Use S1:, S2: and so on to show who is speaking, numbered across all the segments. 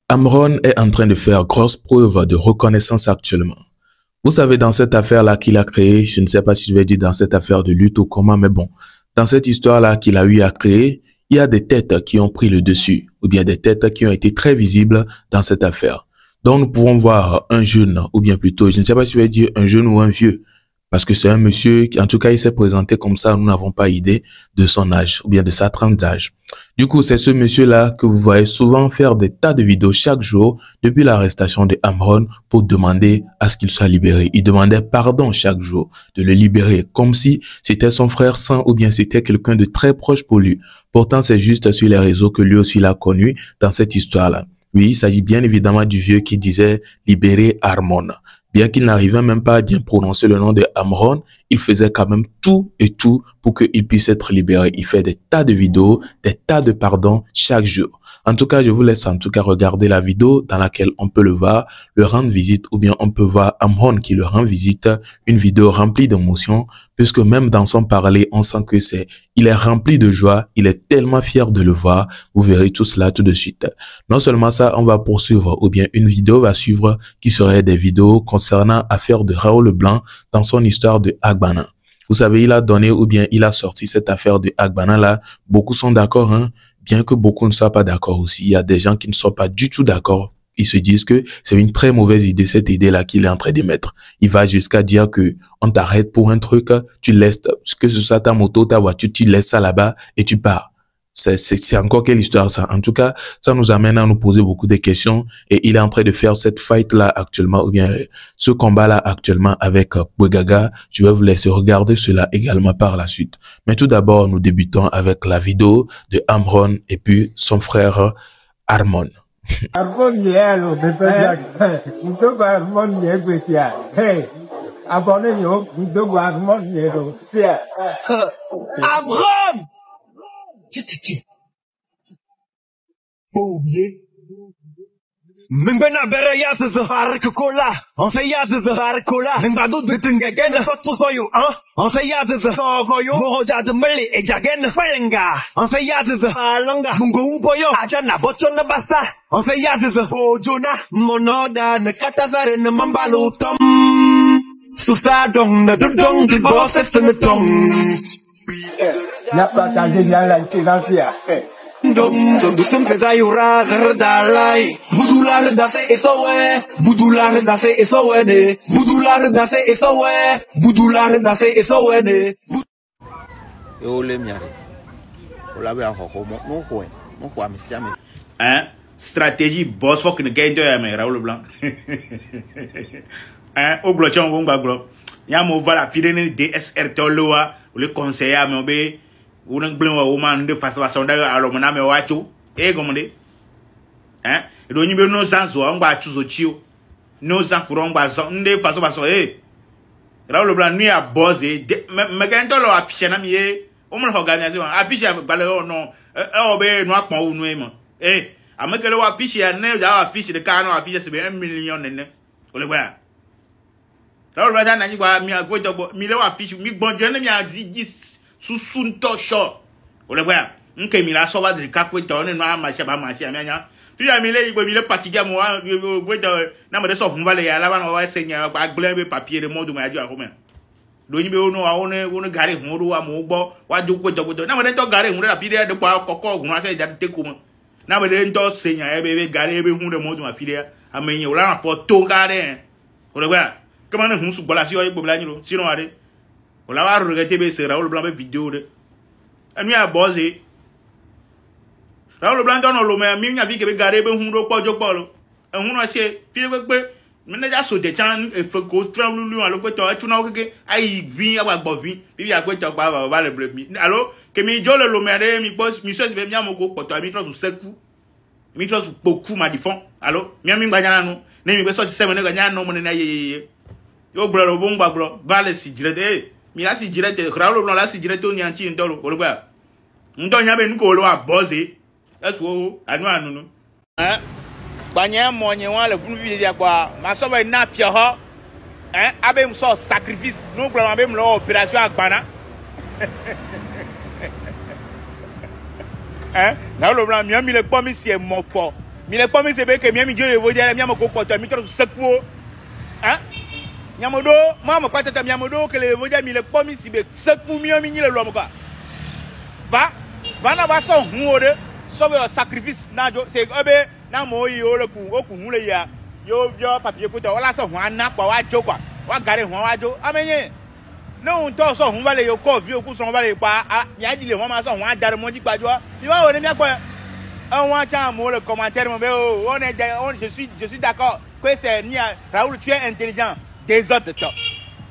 S1: Amron est en train de faire grosse preuve de reconnaissance actuellement. Vous savez, dans cette affaire-là qu'il a créée, je ne sais pas si je vais dire dans cette affaire de lutte ou comment, mais bon, dans cette histoire-là qu'il a eu à créer, il y a des têtes qui ont pris le dessus, ou bien des têtes qui ont été très visibles dans cette affaire. Donc nous pouvons voir un jeune, ou bien plutôt, je ne sais pas si je vais dire un jeune ou un vieux, parce que c'est un monsieur qui, en tout cas, il s'est présenté comme ça, nous n'avons pas idée de son âge, ou bien de sa tranche d'âge. Du coup, c'est ce monsieur-là que vous voyez souvent faire des tas de vidéos chaque jour depuis l'arrestation de Amron pour demander à ce qu'il soit libéré. Il demandait pardon chaque jour de le libérer, comme si c'était son frère sang ou bien c'était quelqu'un de très proche pour lui. Pourtant, c'est juste sur les réseaux que lui aussi l'a connu dans cette histoire-là. Oui, il s'agit bien évidemment du vieux qui disait « libérer Amron ». Bien qu'il n'arrivait même pas à bien prononcer le nom de Amron, il faisait quand même tout et tout pour qu'il puisse être libéré. Il fait des tas de vidéos, des tas de pardons chaque jour. En tout cas, je vous laisse en tout cas regarder la vidéo dans laquelle on peut le voir, le rendre visite, ou bien on peut voir Amron qui le rend visite, une vidéo remplie d'émotions, puisque même dans son parler, on sent que il est rempli de joie, il est tellement fier de le voir. Vous verrez tout cela tout de suite. Non seulement ça, on va poursuivre, ou bien une vidéo va suivre qui serait des vidéos concernant l'affaire de Raoul Leblanc dans son histoire de Agbana. Vous savez, il a donné ou bien il a sorti cette affaire de Agbana là. Beaucoup sont d'accord, hein, bien que beaucoup ne soient pas d'accord aussi. Il y a des gens qui ne sont pas du tout d'accord. Ils se disent que c'est une très mauvaise idée, cette idée-là qu'il est en train de mettre. Il va jusqu'à dire que on t'arrête pour un truc, tu laisses, que ce soit ta moto, ta voiture, tu laisses ça là-bas et tu pars. C'est encore quelle histoire ça. En tout cas, ça nous amène à nous poser beaucoup de questions et il est en train de faire cette fight-là actuellement ou bien ce combat-là actuellement avec Bougaga. Je vais vous laisser regarder cela également par la suite. Mais tout d'abord, nous débutons avec la vidéo de Amron et puis son frère Armon.
S2: Amron! Oublié. Mingbena bere ya se zahar kola. On se ya se zahar kola. Mingbado de tingagen sotu soyo, hein? On se ya se soyo. Mohoja de mele e jagen felenga. On se ya se halanga. Mungu boyo. Ajana bochona basa. On se ya se hojona. Monoda ne katazare ne mambalo tom. Susa dong na dong di boss se ne tom.
S3: N'a pas tardé dans la financière.
S2: Dom so dutum se zayura zardalai. Budula dase esowe. Budula dase esowe ne. Budula dase esowe. Budula dase esowe ne.
S4: Yo le miare. Ola be ahoko mo ko amisiame.
S5: Hein? Stratégie boss faut que ne gagne de mais Raoul Leblanc. Hein? Au blochon on va glo. Yamo vala fidene DSR toloa ou le conseiller à me ou n'en blâme au man de façon d'ailleurs alors mon âme wacho et comme dit hein et donc il no sens on va tous au tio no sens pour on va de façon Raoul Leblanc nuit à bosser mais quand on l'a affiché na mié on me organisation affiché balé non be no akpon ou no à me que le affiché ne da affiché de car no affiché c'est 1 million ne on le voit Raoul Leblanc na ni kwa mi ago dobo mi le affiché mi bon je ne mi a dit Susun tosho. Ole bwa. Nke mi la so ba de ka kweto ne no amache ba mache amanya. Fi ya mi le igbo mi le patiga mo wa gweto na mo de so fun vale ya la ba no wa senya gba gbe papier de modu ma aju ahome. Do yin be onu wa onu gari hun ru wa mo gbo wa ju kweto na mo de to gari hun la pide de kwa kokko ogun wa se ja te ko mo. Na mo de to senya be gari be hun de modu ma pide amenye ola na fo to gari. Ole bwa. Comment ne hun su bola si o igbo bla nyiro sino ade. On l'a regretté, mais c'est Raoul Leblanc vidéo de. Elle m'a bossé. Raoul Leblanc dans le mais mi n'a vu que garder ben hundo po jo polo. En hundo c'est puis que mais déjà so de chan e faut que travel lui alors que tu na que ai vi aba gbo vi puis ya que tu ba le bleu mi alors que mi jo le mais mi boss mi so be mi amoko poto mi tro so seku mi tro so beaucoup ma difon alors mi gbanya no na mi be so se me ne gbanya no mo na ye yo bro lo bon bro vale si direct mi la si direct Raoul Leblanc la si direct on yanti ndolo ko lo gba ndo nya be nko lo aboze eso anu no hein gbanya mo nye wan le funu video kwa ma so be na pie ho hein abe so sacrifice no gba ma be mo opération Agbana hein Raoul Leblanc mi le pomi si e mo fo mi le pomi c'est que mi Dieu veut dire mi amoko porte mi trop sekwo hein nyamodo moi me kwata mi amodo que le veut dire mi le pomi si be sekwo mi ni le lo quoi va na ba so hu o de so be sacrifice na jo c'est ebe na mo yi o le ku o ku hu le ya yo papier ko to wala so hu ana pa wa jo kwa wa gare hu wa jo amenye no to so hu va le yo ko vi o ku so va le pa ya di le hu ma so hu a dare mo ji gbajo mi wa o ne mi apo on tient mon le commentaire mon je suis d'accord que c'est Raoul tu es intelligent des autres toi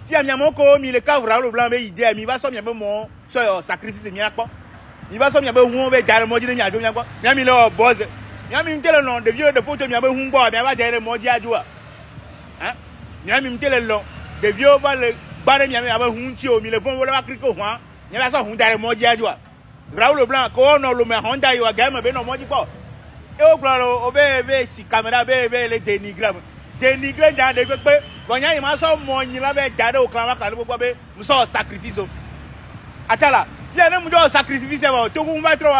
S5: tu as mis mon ko mi le cas Raoul blanc be idée mi va so mi mon so sacrifice mi akpo mi va so mi be hu be jare mo ji mi ajo mi akpo mi mi le boss mi tele non de vieux de photo mi be hu bo mi va jare mo ji ajo hein mi tele long de vieux va le bare mi be hu ti o mi le fon wo le wa kriko hu mi va so hu jare mo ji ajo Raoul Blanc, ko no lo me Honda yo game be no moji po. E o gloro be si camera be le dénigrer ja de pe gonya ma so mo yin la be jade o kan wa kan gbogbo be mo so sacrifice o. Atala, ya ne mo jo sacrifice ba to ku va trop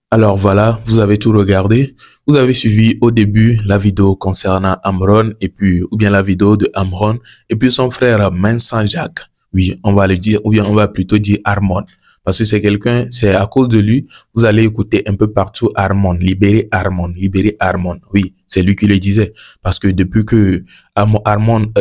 S1: Alors voilà, vous avez tout regardé. Vous avez suivi au début la vidéo concernant Amron et puis ou bien la vidéo de Amron et puis son frère Vincent Jacques. Oui, on va le dire, ou bien on va plutôt dire Armon. Parce que c'est quelqu'un, c'est à cause de lui, vous allez écouter un peu partout Armon, libérer Armon, libérer Armon. Oui, c'est lui qui le disait. Parce que depuis que Armon,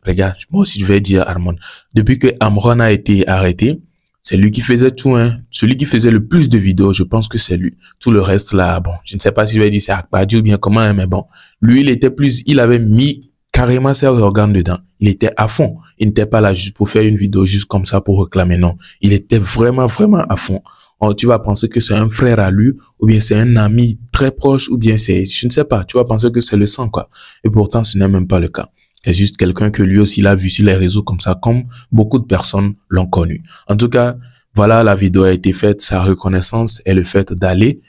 S1: regarde, moi aussi je vais dire Armon. Depuis que Amron a été arrêté, c'est lui qui faisait tout, hein. Celui qui faisait le plus de vidéos, je pense que c'est lui. Tout le reste là, bon, je ne sais pas si je vais dire c'est Akbadi ou bien comment, hein, mais bon. Lui, il avait mis carrément ses organes dedans. Il était à fond. Il n'était pas là juste pour faire une vidéo juste comme ça pour réclamer. Non. Il était vraiment à fond. Oh, tu vas penser que c'est un frère à lui, ou bien c'est un ami très proche, ou bien c'est, je ne sais pas, tu vas penser que c'est le sang, quoi. Et pourtant, ce n'est même pas le cas. C'est juste quelqu'un que lui aussi, il a vu sur les réseaux comme ça, comme beaucoup de personnes l'ont connu. En tout cas, voilà, la vidéo a été faite, sa reconnaissance et le fait d'aller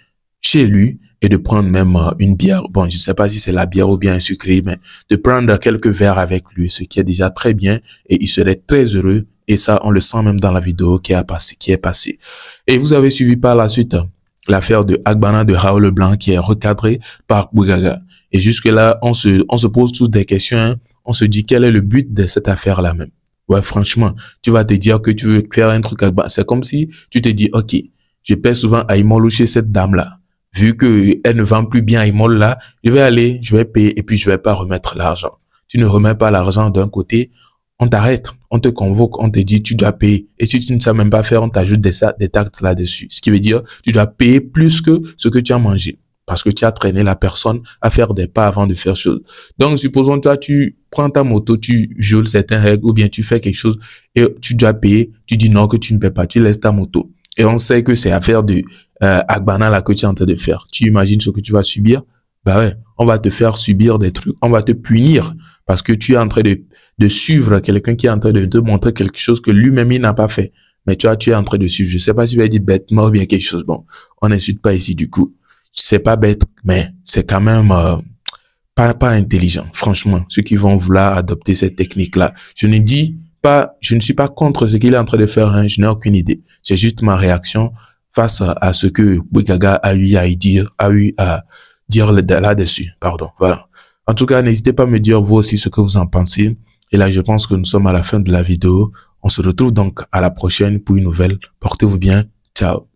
S1: chez lui et de prendre même une bière. Bon, je ne sais pas si c'est la bière ou bien un sucré, mais de prendre quelques verres avec lui, ce qui est déjà très bien et il serait très heureux. Et ça, on le sent même dans la vidéo qui est passée. Et vous avez suivi par la suite l'affaire de Agbana de Raoul Blanc qui est recadrée par Bougaga. Et jusque-là, on se pose tous des questions. Hein. On se dit quel est le but de cette affaire-là même. Ouais, franchement, tu vas te dire que tu veux faire un truc Agbana. C'est comme si tu te dis, ok, je paie souvent à Imolou chez cette dame-là. Vu que elle ne vend plus bien à Imol là, je vais payer et puis je vais pas remettre l'argent. Tu ne remets pas l'argent d'un côté, on t'arrête, on te convoque, on te dit tu dois payer. Et si tu ne sais même pas faire, on t'ajoute des taxes là-dessus. Ce qui veut dire, tu dois payer plus que ce que tu as mangé. Parce que tu as traîné la personne à faire des pas avant de faire chose. Donc, supposons toi, tu prends ta moto, tu violes certaines règles ou bien tu fais quelque chose et tu dois payer, tu dis non que tu ne paies pas, tu laisses ta moto. Et on sait que c'est affaire de Agbana là que tu es en train de faire. Tu imagines ce que tu vas subir? Bah ouais, on va te faire subir des trucs, on va te punir parce que tu es en train de suivre quelqu'un qui est en train de te montrer quelque chose que lui-même il n'a pas fait. Mais tu es en train de suivre. Je sais pas si tu vas dire bêtement ou bien quelque chose. Bon, on n'insulte pas ici du coup. C'est pas bête, mais c'est quand même pas intelligent. Franchement, ceux qui vont vouloir adopter cette technique-là, je ne suis pas contre ce qu'il est en train de faire. Hein, je n'ai aucune idée. C'est juste ma réaction face à ce que Bougaga a eu à dire là-dessus. Pardon. Voilà. En tout cas, n'hésitez pas à me dire vous aussi ce que vous en pensez. Et là, je pense que nous sommes à la fin de la vidéo. On se retrouve donc à la prochaine pour une nouvelle. Portez-vous bien. Ciao.